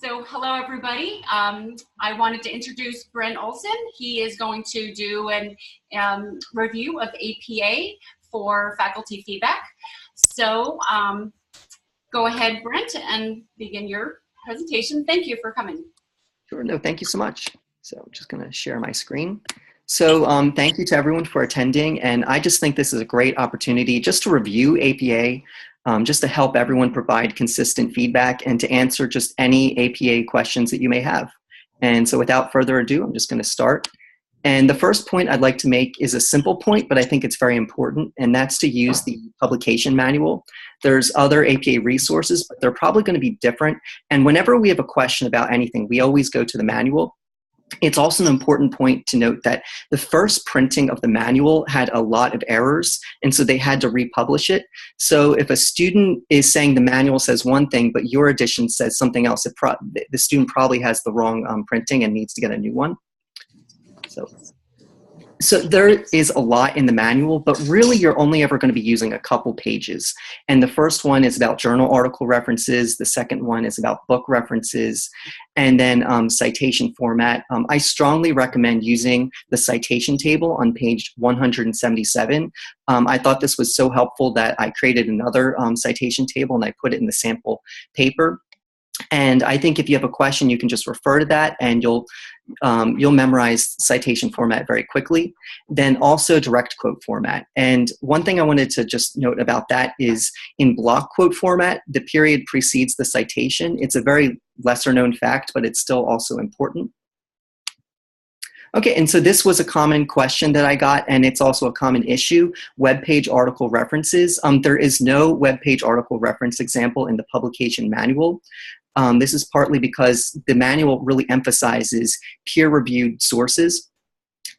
So hello, everybody. I wanted to introduce Brent Olsen. He is going to do an review of APA for faculty feedback. So go ahead, Brent, and begin your presentation. Thank you for coming. Sure, no, thank you so much. So I'm just gonna share my screen. So thank you to everyone for attending, and I just think this is a great opportunity just to review APA, just to help everyone provide consistent feedback and to answer just any APA questions that you may have. And so without further ado, I'm just gonna start. And the first point I'd like to make is a simple point, but I think it's very important, and that's to use the publication manual. There's other APA resources, but they're probably gonna be different. And whenever we have a question about anything, we always go to the manual. It's also an important point to note that the first printing of the manual had a lot of errors, and so they had to republish it. So if a student is saying the manual says one thing, but your edition says something else, the student probably has the wrong printing and needs to get a new one. So there is a lot in the manual, but really you're only ever going to be using a couple pages. And the first one is about journal article references. The second one is about book references. And then citation format. I strongly recommend using the citation table on page 177. I thought this was so helpful that I created another citation table and I put it in the sample paper. And I think if you have a question, you can just refer to that and you'll memorize citation format very quickly. Then also direct quote format. And one thing I wanted to just note about that is in block quote format, the period precedes the citation. It's a very lesser known fact, but it's still also important. Okay, and so this was a common question that I got, and it's also a common issue, web page article references. There is no web page article reference example in the publication manual. This is partly because the manual really emphasizes peer-reviewed sources.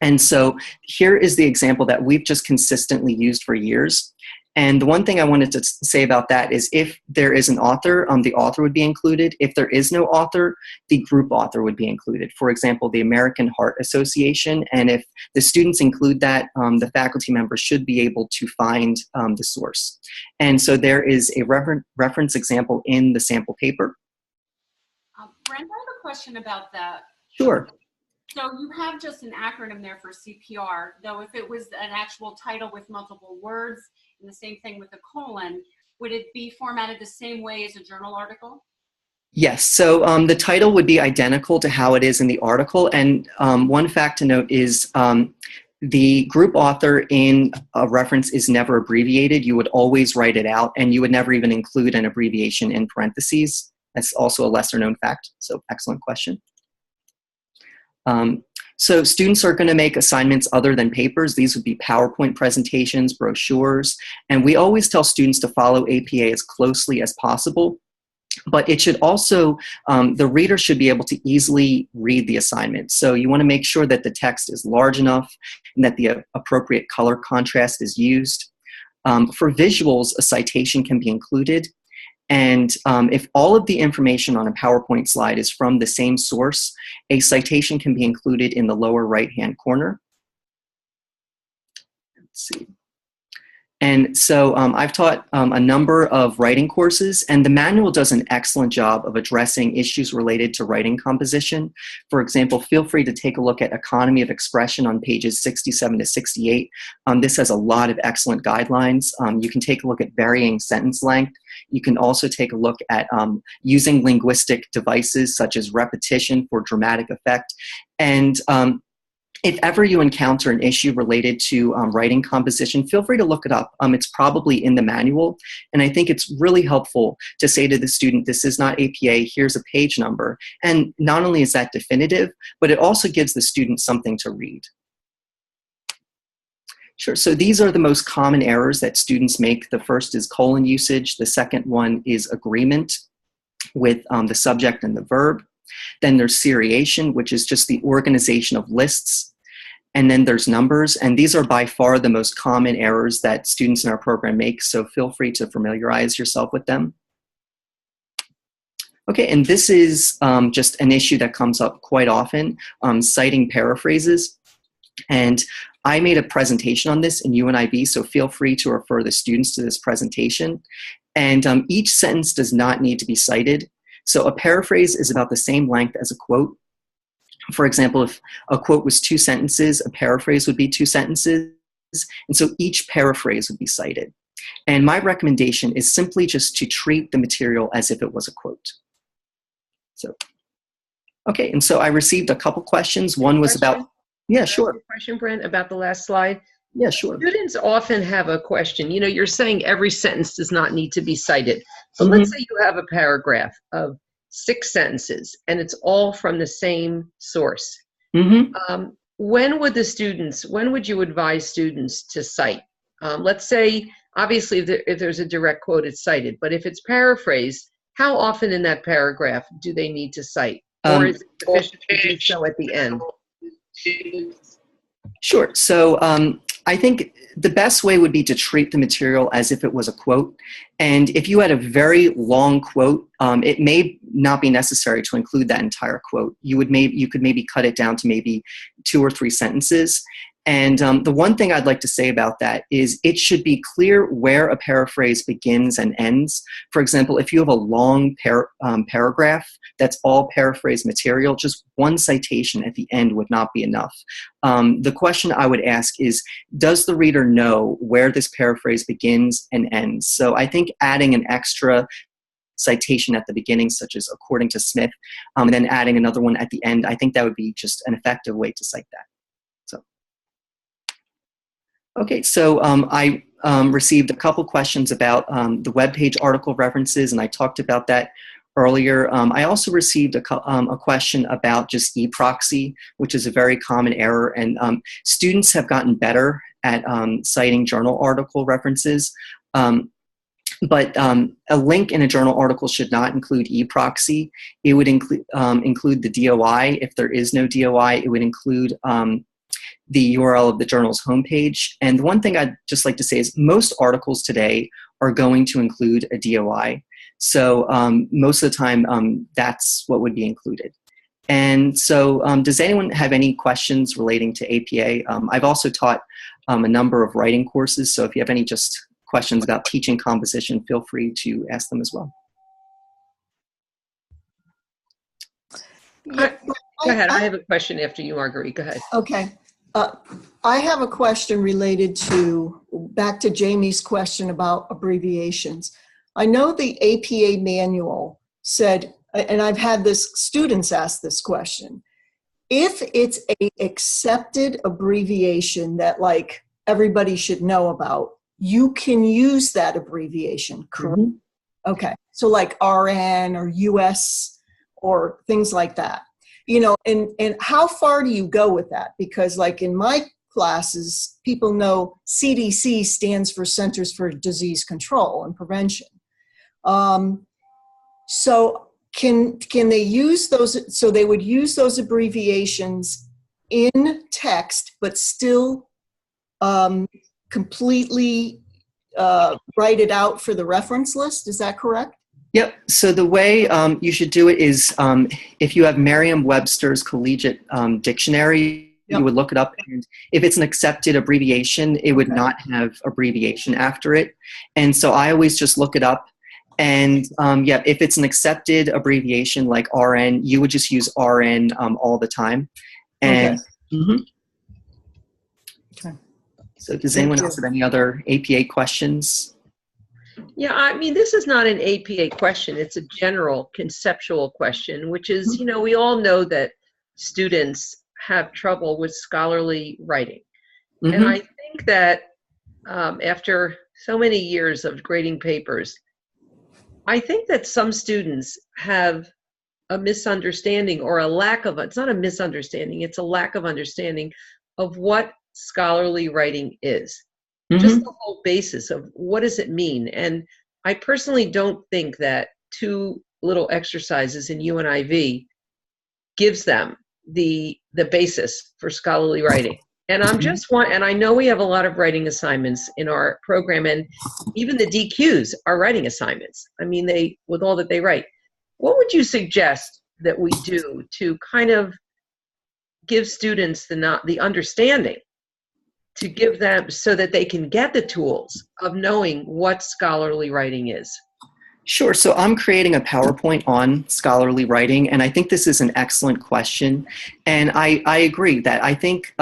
And so here is the example that we've just consistently used for years. And the one thing I wanted to say about that is if there is an author, the author would be included. If there is no author, the group author would be included. For example, the American Heart Association. And if the students include that, the faculty members should be able to find the source. And so there is a reference example in the sample paper. Brent, I have a question about that. Sure. So you have just an acronym there for CPR, though if it was an actual title with multiple words, and the same thing with a colon, would it be formatted the same way as a journal article? Yes, so the title would be identical to how it is in the article. And one fact to note is the group author in a reference is never abbreviated. You would always write it out, and you would never even include an abbreviation in parentheses. That's also a lesser known fact, so excellent question. So students are going to make assignments other than papers. These would be PowerPoint presentations, brochures, and we always tell students to follow APA as closely as possible. But it should also, the reader should be able to easily read the assignment. So you want to make sure that the text is large enough and that the appropriate color contrast is used. For visuals, a citation can be included. And if all of the information on a PowerPoint slide is from the same source, a citation can be included in the lower right-hand corner. Let's see. And so I've taught a number of writing courses, and the manual does an excellent job of addressing issues related to writing composition. For example, feel free to take a look at economy of expression on pages 67 to 68. This has a lot of excellent guidelines. You can take a look at varying sentence length. You can also take a look at using linguistic devices such as repetition for dramatic effect. And if ever you encounter an issue related to writing composition, feel free to look it up. It's probably in the manual. And I think it's really helpful to say to the student, this is not APA, here's a page number. And not only is that definitive, but it also gives the student something to read. Sure, so these are the most common errors that students make. The first is colon usage. The second one is agreement with the subject and the verb. Then there's seriation, which is just the organization of lists. And then there's numbers, and these are by far the most common errors that students in our program make, so feel free to familiarize yourself with them. Okay, and this is just an issue that comes up quite often, citing paraphrases. And I made a presentation on this in UNIB, so feel free to refer the students to this presentation. And each sentence does not need to be cited. So a paraphrase is about the same length as a quote. For example, if a quote was 2 sentences, a paraphrase would be 2 sentences. And so each paraphrase would be cited. And my recommendation is simply just to treat the material as if it was a quote. So, okay, and so I received a couple questions. One was about, yeah, sure. Question, Brent, about the last slide. Yeah, sure. Students often have a question. You know, you're saying every sentence does not need to be cited. But let's say you have a paragraph of 6 sentences and it's all from the same source. When would you advise students to cite? Let's say, obviously, if there's a direct quote, it's cited. But if it's paraphrased, how often in that paragraph do they need to cite? Or is it sufficient to do so at the end? Sure. So I think the best way would be to treat the material as if it was a quote. And if you had a very long quote, it may not be necessary to include that entire quote. You could maybe cut it down to maybe 2 or 3 sentences. And the one thing I'd like to say about that is it should be clear where a paraphrase begins and ends. For example, if you have a long paragraph that's all paraphrase material, just one citation at the end would not be enough. The question I would ask is, does the reader know where this paraphrase begins and ends? So I think adding an extra citation at the beginning, such as according to Smith, and then adding another one at the end, I think that would be just an effective way to cite that. Okay, so I received a couple questions about the webpage article references, and I talked about that earlier. I also received a question about just eProxy, which is a very common error, and students have gotten better at citing journal article references. But a link in a journal article should not include eProxy. It would include the DOI. If there is no DOI, it would include the URL of the journal's homepage. And the one thing I'd just like to say is most articles today are going to include a DOI. So most of the time, that's what would be included. And so does anyone have any questions relating to APA? I've also taught a number of writing courses, so if you have any just questions about teaching composition, feel free to ask them as well. Go ahead. I have a question after you, Marguerite. Go ahead. Okay. I have a question related to, back to Jamie's question about abbreviations. I know the APA manual said, and I've had students ask this question, if it's a accepted abbreviation that like everybody should know about, you can use that abbreviation, correct? Okay, so like RN or US or things like that. You know, and how far do you go with that? Because like in my classes, people know CDC stands for Centers for Disease Control and Prevention. So can they use those, so they would use those abbreviations in text, but still completely write it out for the reference list? Is that correct? Yep. So the way you should do it is if you have Merriam-Webster's Collegiate Dictionary, you would look it up. And if it's an accepted abbreviation, it would not have abbreviation after it. And so I always just look it up. And yeah, if it's an accepted abbreviation like RN, you would just use RN all the time. And so does anyone else have any other APA questions? Yeah, I mean, this is not an APA question. It's a general conceptual question, which is, you know, we all know that students have trouble with scholarly writing. And I think that after so many years of grading papers, I think that some students have a misunderstanding or a lack of, it's not a misunderstanding, it's a lack of understanding of what scholarly writing is. Just the whole basis of what does it mean. And I personally don't think that 2 little exercises in UNIV gives them the basis for scholarly writing. And and I know we have a lot of writing assignments in our program, and even the DQs are writing assignments. I mean, with all that they write. What would you suggest that we do to kind of give students the understanding to give them so that they can get the tools of knowing what scholarly writing is? Sure. So I'm creating a PowerPoint on scholarly writing, and I think this is an excellent question. And I agree that I think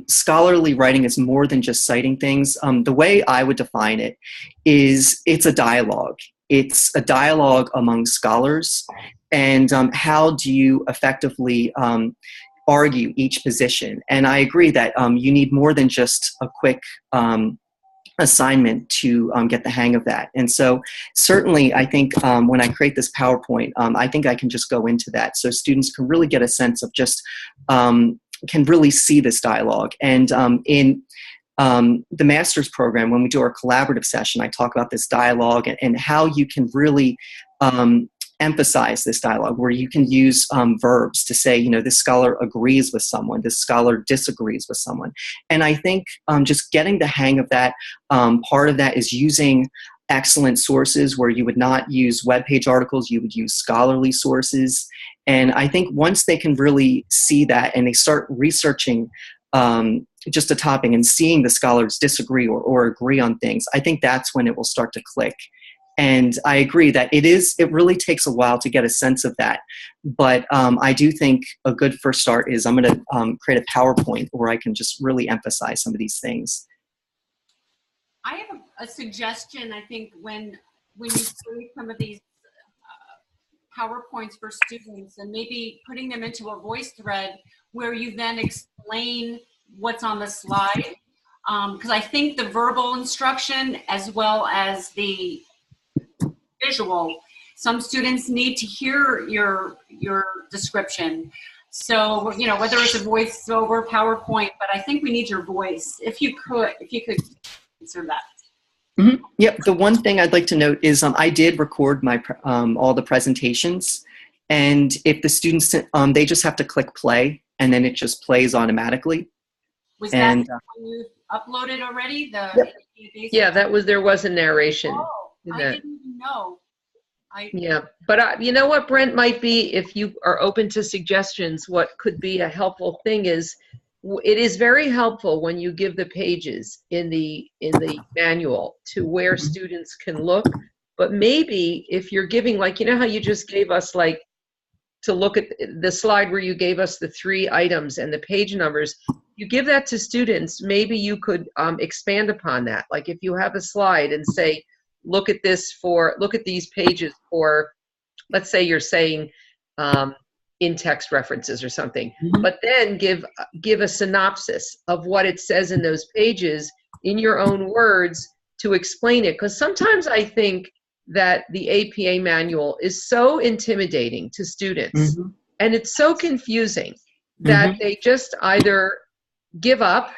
scholarly writing is more than just citing things. The way I would define it is it's a dialogue. It's a dialogue among scholars, and how do you effectively argue each position? And I agree that you need more than just a quick assignment to get the hang of that. And so certainly I think when I create this PowerPoint, I think I can just go into that so students can really get a sense of just, can really see this dialogue. And in the master's program, when we do our collaborative session, I talk about this dialogue and how you can really emphasize this dialogue, where you can use verbs to say, you know, this scholar agrees with someone, this scholar disagrees with someone. And I think just getting the hang of that, part of that is using excellent sources where you would not use web page articles, you would use scholarly sources. And I think once they can really see that and they start researching just a topic and seeing the scholars disagree or agree on things, I think that's when it will start to click. And I agree that it really takes a while to get a sense of that. But I do think a good first start is I'm going to create a PowerPoint where I can just really emphasize some of these things. I have a suggestion. I think when you create some of these PowerPoints for students and maybe putting them into a voice thread where you then explain what's on the slide. Because I think the verbal instruction as well as the visual, some students need to hear your description. So, you know, whether it's a voiceover, PowerPoint, but I think we need your voice. If you could consider that. Mm-hmm. Yep. The one thing I'd like to note is I did record my all the presentations, and if the students they just have to click play, and then it just plays automatically. Was that when you uploaded already? Yep. Yeah, there was a narration. Oh, I didn't even know. Yeah, but you know what, Brent, might be, if you are open to suggestions, what could be a helpful thing is, it is very helpful when you give the pages in the manual to where students can look. But maybe if you're giving, like, you know how you just gave us, like, to look at the slide where you gave us the 3 items and the page numbers, you give that to students, maybe you could expand upon that. Like if you have a slide and say, look at these pages for, let's say you're saying in-text references or something, but then give a synopsis of what it says in those pages in your own words to explain it. Because sometimes I think that the APA manual is so intimidating to students and it's so confusing that they just either give up,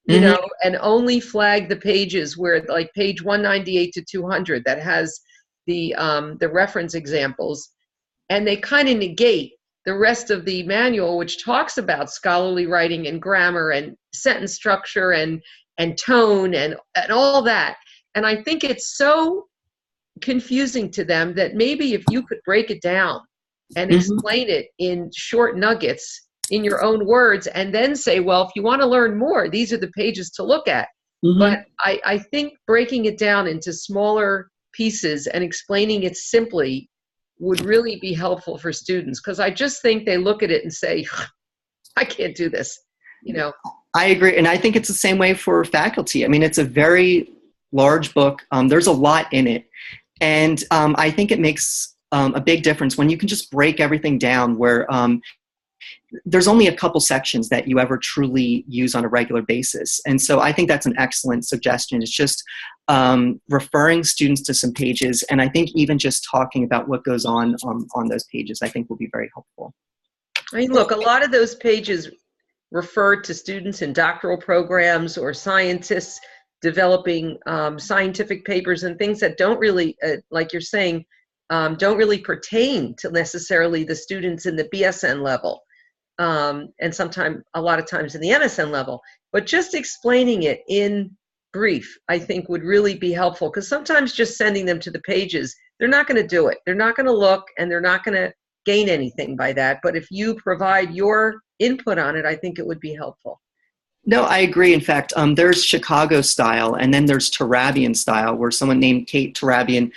you know, and only flag the pages where, like page 198 to 200 that has the reference examples, and they kind of negate the rest of the manual, which talks about scholarly writing and grammar and sentence structure and tone and all that. And I think it's so confusing to them that maybe if you could break it down and explain it in short nuggets in your own words, and then say, well, if you want to learn more, these are the pages to look at. But I think breaking it down into smaller pieces and explaining it simply would really be helpful for students, because I just think they look at it and say, I can't do this, you know. I agree, and I think it's the same way for faculty. I mean, it's a very large book. There's a lot in it, and I think it makes a big difference when you can just break everything down where there's only a couple sections that you ever truly use on a regular basis. And so I think that's an excellent suggestion. It's just referring students to some pages, and I think even just talking about what goes on those pages, I think will be very helpful. I mean, look, a lot of those pages refer to students in doctoral programs or scientists developing scientific papers and things that don't really, like you're saying, don't really pertain to necessarily the students in the BSN level. And sometimes, a lot of times in the MSN level, but just explaining it in brief, I think would really be helpful, because sometimes just sending them to the pages, they're not going to do it. They're not going to look, and they're not going to gain anything by that. But if you provide your input on it, I think it would be helpful. No, I agree. In fact, there's Chicago style, and then there's Turabian style, where someone named Kate Turabian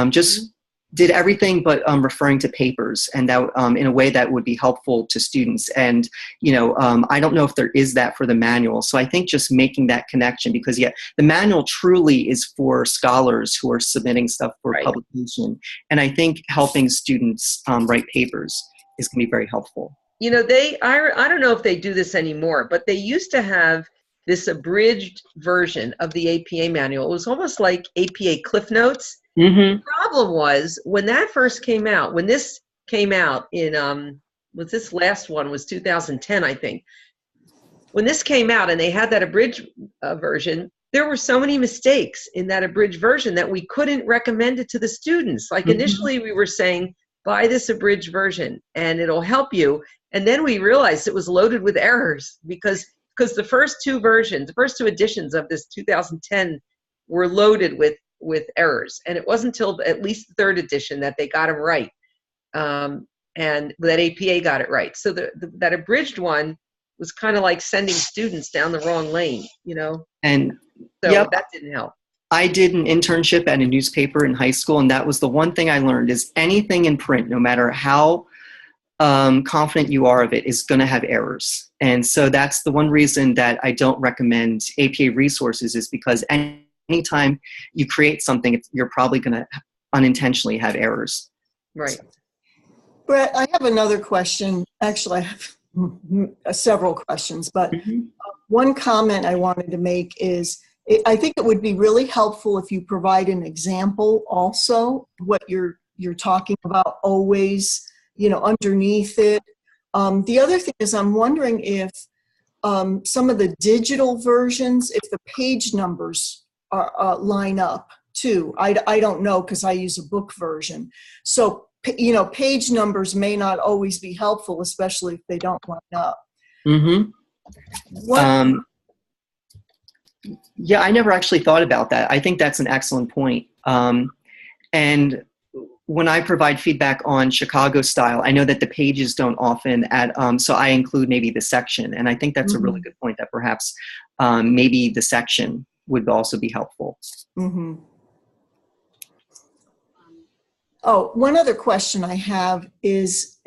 just did everything but referring to papers, and that in a way that would be helpful to students. And I don't know if there is that for the manual. So I think just making that connection, because the manual truly is for scholars who are submitting stuff for publication, and I think helping students write papers is going to be very helpful. I don't know if they do this anymore, but they used to have this abridged version of the APA manual. It was almost like APA Cliff Notes. Mm-hmm. The problem was when that first came out, when this came out in, this last one was 2010, I think. When this came out and they had that abridged version, there were so many mistakes in that abridged version that we couldn't recommend it to the students. Like initially we were saying, buy this abridged version and it'll help you. And then we realized it was loaded with errors because the first two editions of this 2010 were loaded with errors. And it wasn't until at least the third edition that they got them right. And that APA got it right. So that abridged one was kind of like sending students down the wrong lane, And so that didn't help. I did an internship at a newspaper in high school, and that was the one thing I learned is anything in print, no matter how confident you are of it, is going to have errors. And so that's the one reason that I don't recommend APA resources, is because anytime you create something, you're probably going to unintentionally have errors. Right. Brett, I have another question. Actually, I have several questions, but one comment I wanted to make is I think it would be really helpful if you provide an example also what you're talking about always, underneath it. The other thing is I'm wondering if some of the digital versions, if the page numbers are line up too. I don't know because I use a book version. So, page numbers may not always be helpful, especially if they don't line up. Mm-hmm. Yeah, I never actually thought about that. I think that's an excellent point. And when I provide feedback on Chicago style, I know that the pages don't often add, so I include maybe the section. And I think that's a really good point, that perhaps maybe the section would also be helpful. Mm-hmm. Oh, one other question I have is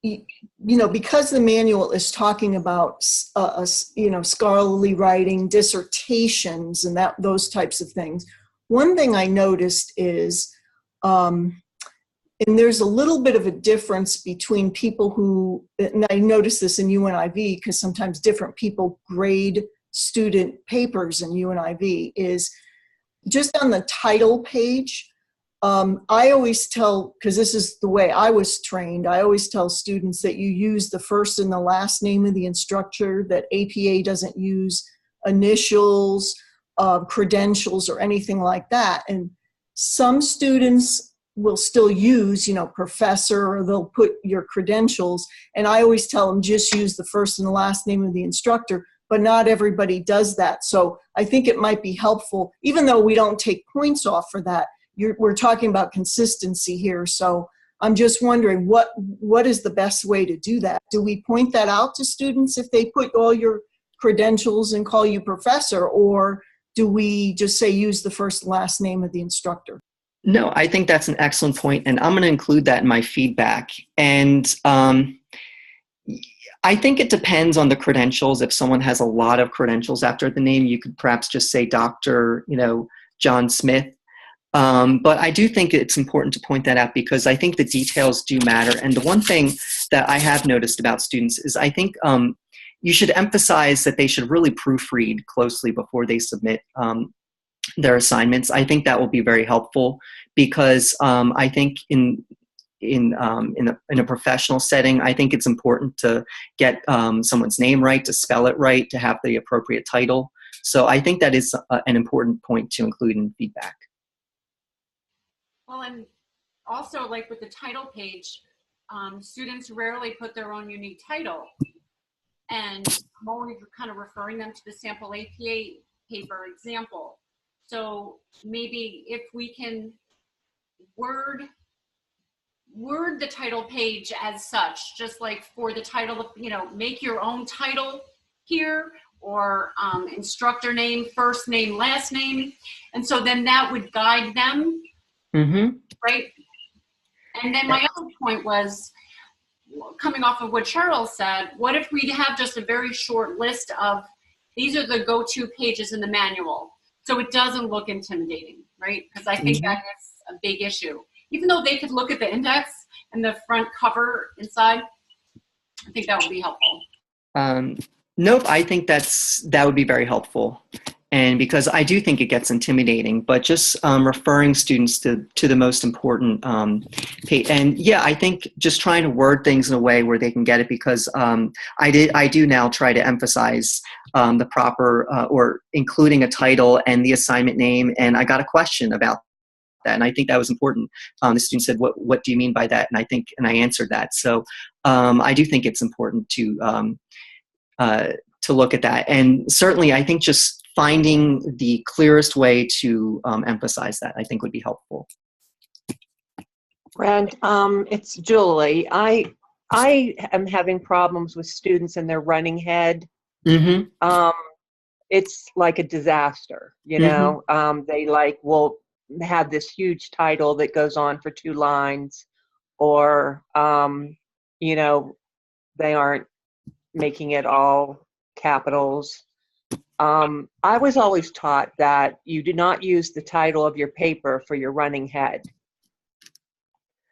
because the manual is talking about, scholarly writing, dissertations, and those types of things. One thing I noticed is, and there's a little bit of a difference between people who, and I noticed this in UNIV because sometimes different people grade student papers in UNIV, is just on the title page. I always tell, because this is the way I was trained, I always tell students that you use the first and the last name of the instructor, that APA doesn't use initials, credentials, or anything like that. And some students will still use, professor, or they'll put your credentials. And I always tell them just use the first and the last name of the instructor, but not everybody does that. So I think it might be helpful, even though we don't take points off for that. We're talking about consistency here. So I'm just wondering what is the best way to do that? Do we point that out to students if they put all your credentials and call you professor, or do we just say use the first and last name of the instructor? No, I think that's an excellent point, and I'm going to include that in my feedback. And I think it depends on the credentials. If someone has a lot of credentials after the name, you could perhaps just say Dr. John Smith. But I do think it's important to point that out because I think the details do matter. And the one thing that I have noticed about students is I think you should emphasize that they should really proofread closely before they submit their assignments. I think that will be very helpful because I think in a professional setting, I think it's important to get someone's name right, to spell it right, to have the appropriate title. So I think that is an important point to include in feedback. Well, and also like with the title page, students rarely put their own unique title. And I'm only kind of referring them to the sample APA paper example. So maybe if we can word the title page as such, just like for the title of, make your own title here, or instructor name, first name, last name. And so then that would guide them, right? And then my other point was, coming off of what Cheryl said, what if we have just a very short list of, these are the go-to pages in the manual, so it doesn't look intimidating, right? Because I think that is a big issue. Even though they could look at the index and the front cover inside, I think that would be helpful. Nope, I think that would be very helpful. And because I do think it gets intimidating, but just referring students to the most important page. And yeah, I think just trying to word things in a way where they can get it, because I do now try to emphasize the proper or including a title and the assignment name. And I got a question about that, and I think that was important. The student said, "What do you mean by that?" And I answered that. So I do think it's important to look at that. And certainly, I think just finding the clearest way to emphasize that, I think, would be helpful. Brent, it's Julie. I am having problems with students and their running head. It's like a disaster, you know. They will have this huge title that goes on for 2 lines, or you know, they aren't making it all capitals. I was always taught that you do not use the title of your paper for your running head.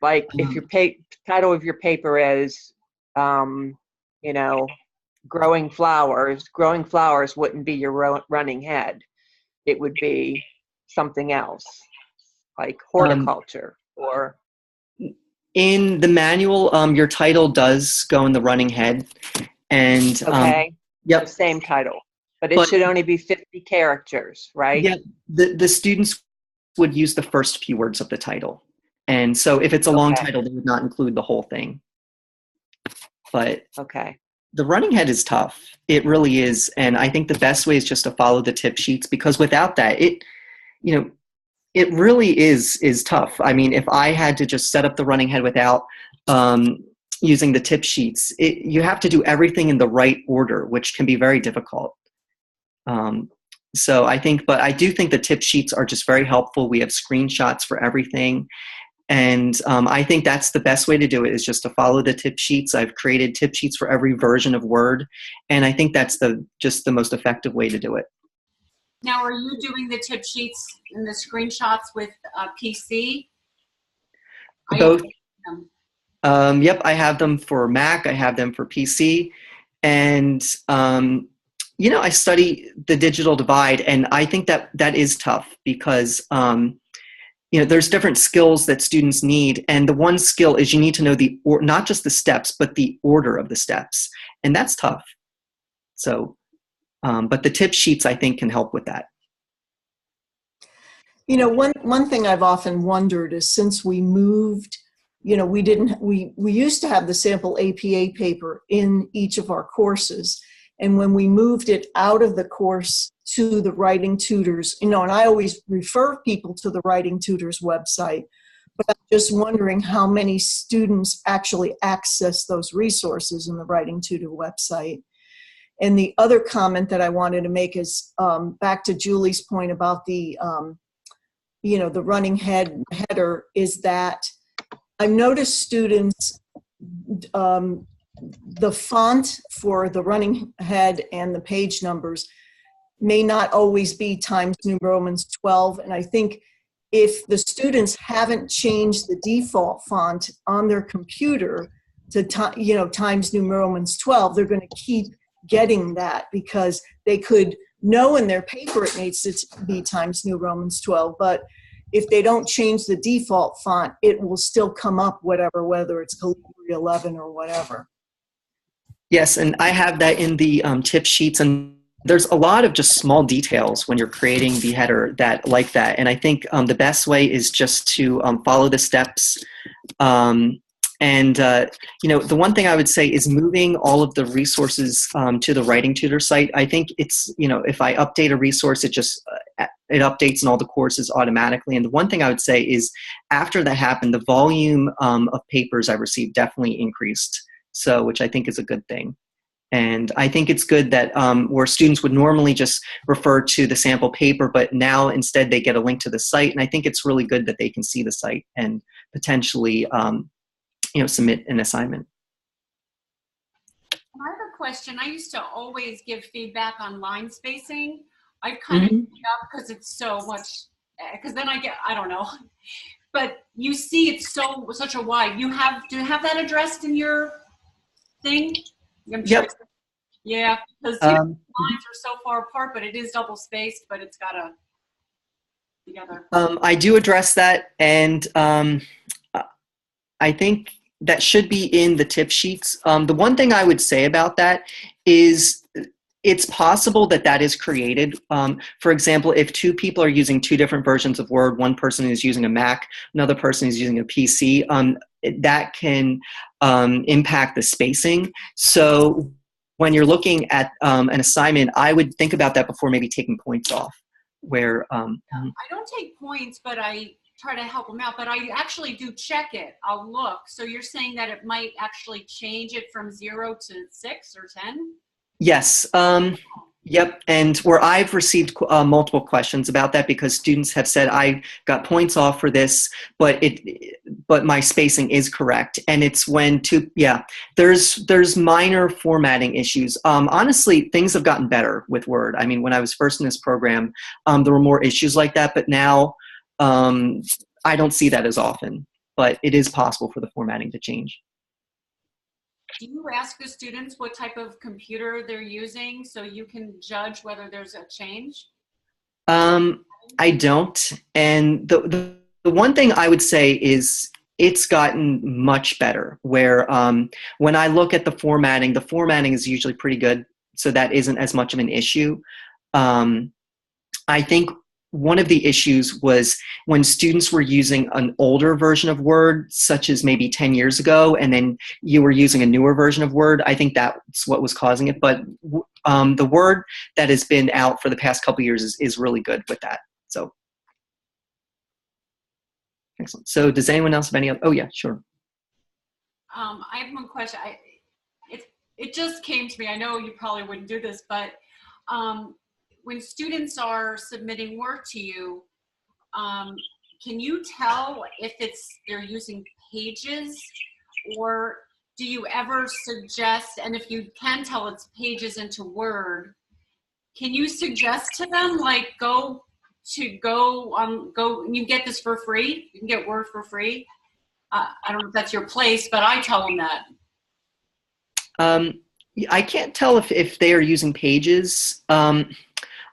Like if your title of your paper is, you know, growing flowers wouldn't be your running head. It would be something else, like horticulture or. In the manual, your title does go in the running head, and the same title. But it should only be 50 characters, right? Yeah, the students would use the first few words of the title. And so if it's a long title, they would not include the whole thing. But the running head is tough. It really is. And I think the best way is just to follow the tip sheets, because without that, it really is tough. I mean, if I had to just set up the running head without using the tip sheets, you have to do everything in the right order, which can be very difficult. So I do think the tip sheets are just very helpful. We have screenshots for everything. And I think that's the best way to do it, is just to follow the tip sheets. I've created tip sheets for every version of Word. And I think that's just the most effective way to do it. Now, are you doing the tip sheets and the screenshots with PC? Both. Yep, I have them for Mac. I have them for PC. And you know, I study the digital divide, and I think that is tough, because, you know, there's different skills that students need. And the one skill is you need to know not just the steps, but the order of the steps. And that's tough. So, but the tip sheets, I think, can help with that. You know, one thing I've often wondered is, since we moved, you know, we used to have the sample APA paper in each of our courses. And when we moved it out of the course to the Writing Tutors, you know, and I always refer people to the Writing Tutors website, but I'm just wondering how many students actually access those resources in the Writing Tutor website. And the other comment that I wanted to make is back to Julie's point about the, you know, the running header, is that I've noticed students, the font for the running head and the page numbers may not always be Times New Roman 12. And I think if the students haven't changed the default font on their computer to, you know, Times New Roman 12, they're going to keep getting that, because they could know in their paper it needs to be Times New Roman 12, but if they don't change the default font, it will still come up whether it's Calibri 11 or whatever. Yes, and I have that in the tip sheets, and there's a lot of just small details when you're creating the header like that. And I think the best way is just to follow the steps. You know, the one thing I would say is moving all of the resources to the Writing Tutor site. I think it's, you know, if I update a resource, it just it updates in all the courses automatically. And the one thing I would say is, after that happened, the volume of papers I received definitely increased. So, which I think is a good thing. And I think it's good that where students would normally just refer to the sample paper, but now instead they get a link to the site. And I think it's really good that they can see the site and potentially submit an assignment. I have a question. I used to always give feedback on line spacing. I've kind of given up because it's so much, because then I don't know. But you see it's such a wide. Do you have that addressed in your thing? I'm sure. Yep. Yeah, because lines are so far apart, but it is double spaced, but it's got to together. I do address that, and I think that should be in the tip sheets. The one thing I would say about that is it's possible that that is created. For example, if two people are using two different versions of Word, one person is using a Mac, another person is using a PC, that can impact the spacing. So when you're looking at an assignment, I would think about that before maybe taking points off. Where I don't take points, but I try to help them out, but I actually do check it. I'll look. So you're saying that it might actually change it from 0 to 6 or 10? Yes. Yep. And where I've received multiple questions about that because students have said, I got points off for this, but my spacing is correct. And it's when there's minor formatting issues. Honestly, things have gotten better with Word. I mean, when I was first in this program, there were more issues like that, but now I don't see that as often, but it is possible for the formatting to change. Do you ask the students what type of computer they're using so you can judge whether there's a change? I don't. And the one thing I would say is it's gotten much better where when I look at the formatting is usually pretty good. So that isn't as much of an issue. I think one of the issues was when students were using an older version of Word, such as maybe 10 years ago, and then you were using a newer version of Word. I think that's what was causing it. But the Word that has been out for the past couple of years is really good with that. So, excellent. So does anyone else have any other? Oh, yeah, sure. I have one question. It just came to me. I know you probably wouldn't do this, but when students are submitting work to you, can you tell if they're using Pages, or do you ever suggest, and if you can tell it's Pages into Word, can you suggest to them like go and you get this for free? You can get Word for free. I don't know if that's your place, but I tell them that. I can't tell if they are using Pages.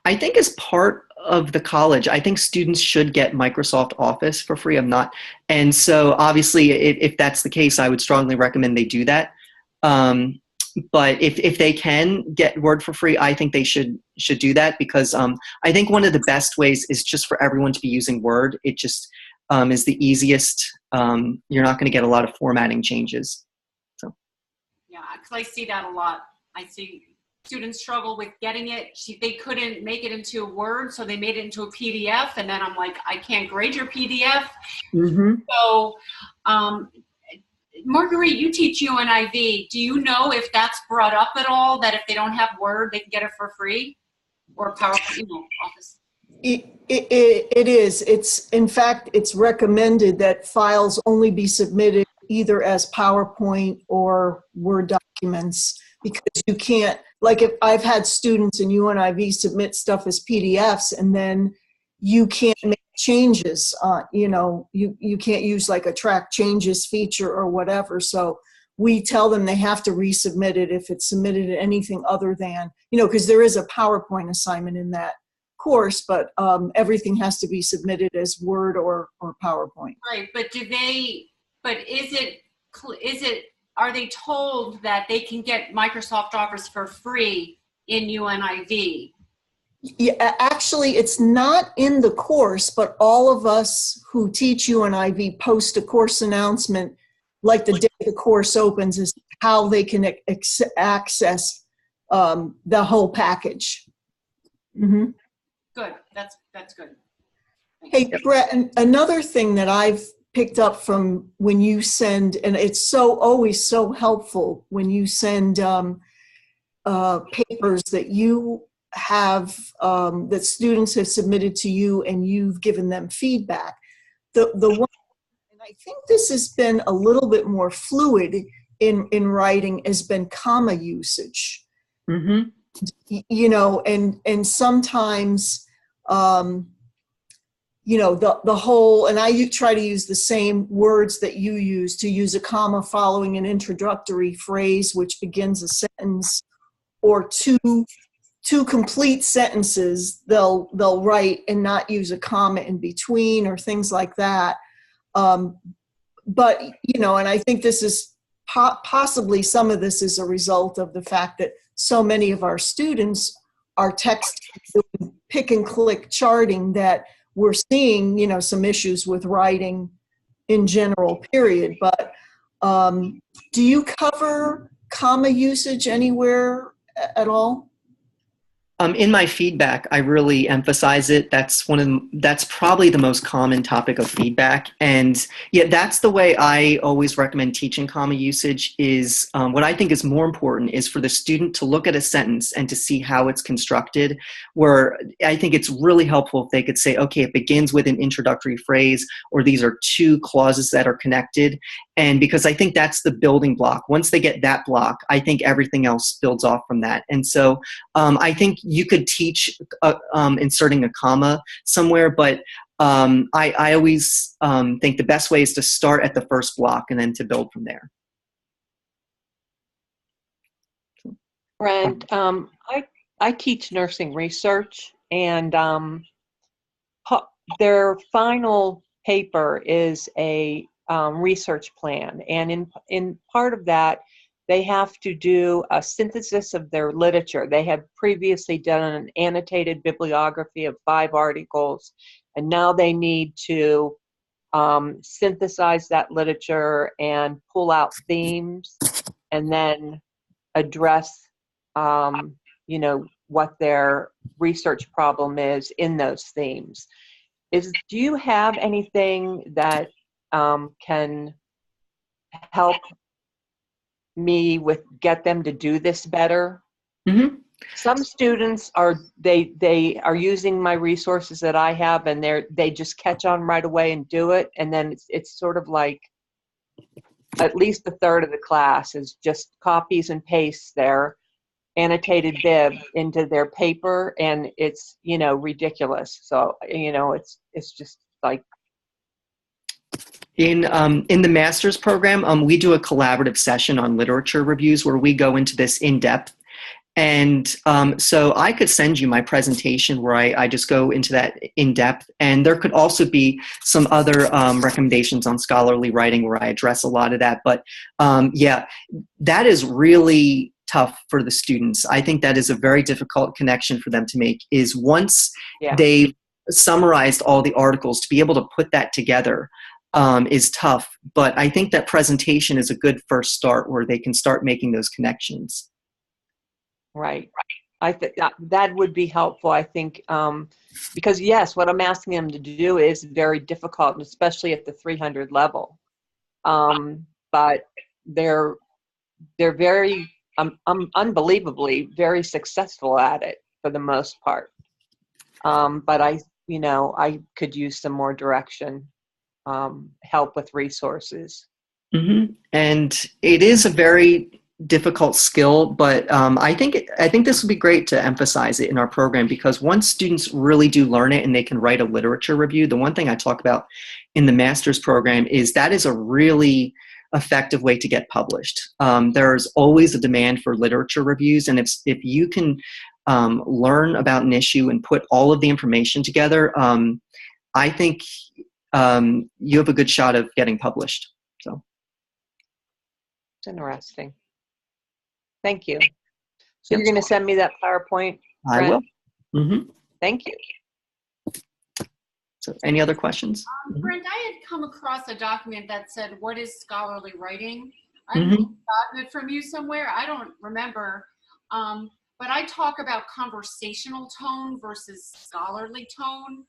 I think as part of the college, I think students should get Microsoft Office for free. I'm not. And so obviously, if that's the case, I would strongly recommend they do that. But if they can get Word for free, I think they should do that because I think one of the best ways is just for everyone to be using Word. It just is the easiest. You're not going to get a lot of formatting changes. So. Yeah, because I see that a lot. I see students struggle with getting it. They couldn't make it into a Word, so they made it into a PDF, and then I'm like, I can't grade your PDF. Mm-hmm. So, Marguerite, you teach UNIV. Do you know if that's brought up at all, that if they don't have Word, they can get it for free? Or PowerPoint, Office? It is. In fact, it's recommended that files only be submitted either as PowerPoint or Word documents, because you can't, like if I've had students in UNIV submit stuff as PDFs and then you can't make changes, you can't use like a track changes feature or whatever. So we tell them they have to resubmit it if it's submitted to anything other than, because there is a PowerPoint assignment in that course, but everything has to be submitted as Word or PowerPoint. Right, but are they told that they can get Microsoft Office for free in UNIV? Yeah, actually, it's not in the course, but all of us who teach UNIV post a course announcement, like the day the course opens, is how they can access the whole package. Mm-hmm. Good, that's good. Hey, Brett, another thing that I've picked up from when you send, and it's always so helpful when you send papers that you have, that students have submitted to you and you've given them feedback. The one, and I think this has been a little bit more fluid in writing, has been comma usage. Mm-hmm. You know, and sometimes, you know, the whole, and I try to use the same words that you use, to use a comma following an introductory phrase which begins a sentence, or two complete sentences they'll write and not use a comma in between, or things like that. But, you know, and I think this is possibly, some of this is a result of the fact that so many of our students are text pick and click charting, that we're seeing, you know, some issues with writing in general, period. But do you cover comma usage anywhere at all? In my feedback, I really emphasize it. That's probably the most common topic of feedback. And yeah, that's the way I always recommend teaching comma usage. Is what I think is more important is for the student to look at a sentence and to see how it's constructed, where I think it's really helpful if they could say, okay, it begins with an introductory phrase, or these are two clauses that are connected. And because I think that's the building block. Once they get that block, I think everything else builds off from that. And so I think you could teach inserting a comma somewhere, but I always think the best way is to start at the first block and then to build from there. Brent, I teach nursing research, and their final paper is a research plan, and in part of that, they have to do a synthesis of their literature. They had previously done an annotated bibliography of 5 articles, and now they need to synthesize that literature and pull out themes, and then address, you know, what their research problem is in those themes. Do you have anything that can help me get them to do this better? Mm-hmm. Some students they are using my resources that I have, and they just catch on right away and do it, and then it's sort of like at least a third of the class is just copies and pastes their annotated bib into their paper, and it's, you know, ridiculous. So, you know, it's just like, in the master's program, we do a collaborative session on literature reviews where we go into this in depth. And so I could send you my presentation where I just go into that in depth. And there could also be some other recommendations on scholarly writing where I address a lot of that. But yeah, that is really tough for the students. I think that is a very difficult connection for them to make, is once they've summarized all the articles, to be able to put that together is tough. But I think that presentation is a good first start where they can start making those connections. Right. I think that would be helpful, I think, because yes, what I'm asking them to do is very difficult, especially at the 300 level. But they're very, unbelievably very successful at it for the most part. But I could use some more direction, help with resources. Mm-hmm. And it is a very difficult skill, but I think this would be great to emphasize it in our program, because once students really do learn it and they can write a literature review, the one thing I talk about in the master's program is that is a really effective way to get published. There's always a demand for literature reviews, and if you can learn about an issue and put all of the information together, I think you have a good shot of getting published. So it's interesting. Thank you. So you're going to send me that PowerPoint, Brent? I will. Mm-hmm. Thank you. So any other questions? Brent, I had come across a document that said, "What is scholarly writing?" I've gotten it from you somewhere. I don't remember. But I talk about conversational tone versus scholarly tone.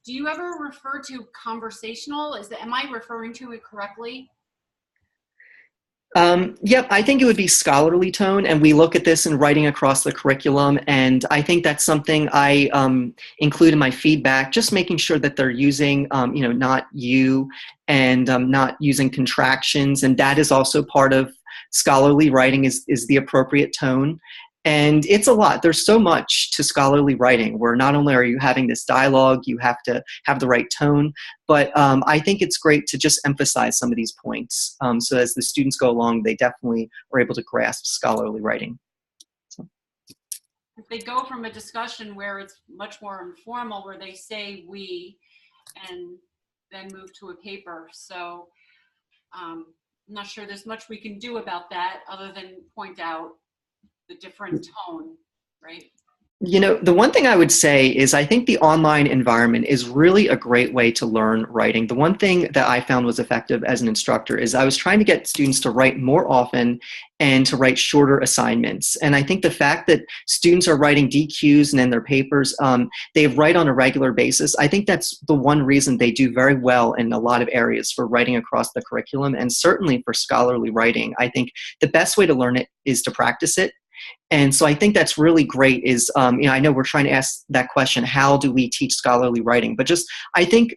Do you ever refer to conversational? Am I referring to it correctly? Yep, I think it would be scholarly tone, and we look at this in writing across the curriculum, and I think that's something I include in my feedback, just making sure that they're using, not you, and not using contractions, and that is also part of scholarly writing is the appropriate tone. And it's a lot. There's so much to scholarly writing where not only are you having this dialogue, you have to have the right tone, but I think it's great to just emphasize some of these points. So as the students go along, they definitely are able to grasp scholarly writing. So. If they go from a discussion where it's much more informal, where they say we and then move to a paper. So I'm not sure there's much we can do about that other than point out the different tone, right? The one thing I would say is I think the online environment is really a great way to learn writing. The one thing that I found was effective as an instructor is I was trying to get students to write more often and to write shorter assignments. And I think the fact that students are writing DQs and in their papers, they write on a regular basis. I think that's the one reason they do very well in a lot of areas for writing across the curriculum, and certainly for scholarly writing. I think the best way to learn it is to practice it. And so I think that's really great is, I know we're trying to ask that question, how do we teach scholarly writing? But I think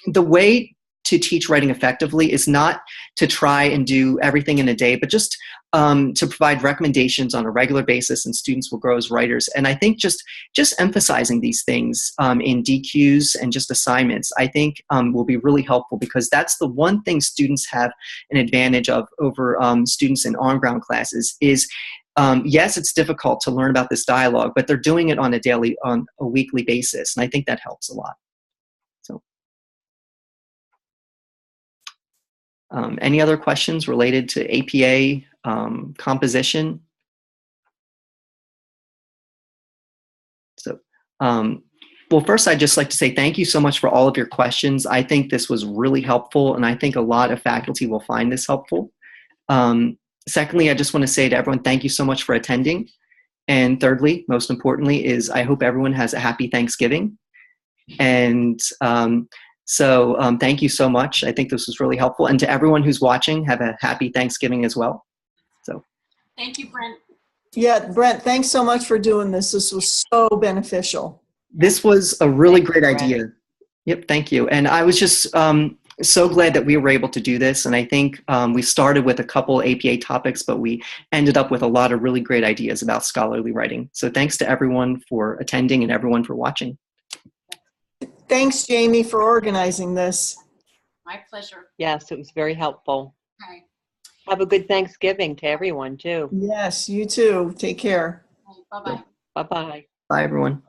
the way to teach writing effectively is not to try and do everything in a day, but just to provide recommendations on a regular basis, and students will grow as writers. And I think just emphasizing these things in DQs and just assignments, I think will be really helpful, because that's the one thing students have an advantage of over students in on-ground classes is, yes, it's difficult to learn about this dialogue, but they're doing it on a weekly basis, and I think that helps a lot. So, any other questions related to APA composition? So, well, first, I'd just like to say thank you so much for all of your questions. I think this was really helpful, and I think a lot of faculty will find this helpful. Secondly, I just want to say to everyone, thank you so much for attending. And thirdly, most importantly, is I hope everyone has a happy Thanksgiving. And thank you so much. I think this was really helpful. And to everyone who's watching, have a happy Thanksgiving as well. So, thank you, Brent. Yeah, Brent, thanks so much for doing this. This was so beneficial. This was a really great idea. Yep, thank you. And I was just so glad that we were able to do this. And I think we started with a couple APA topics, but we ended up with a lot of really great ideas about scholarly writing. So thanks to everyone for attending and everyone for watching. Thanks, Jamie, for organizing this. My pleasure. Yes, it was very helpful. Okay. Have a good Thanksgiving to everyone, too. Yes, you too. Take care. Bye-bye. Bye-bye. Bye, everyone.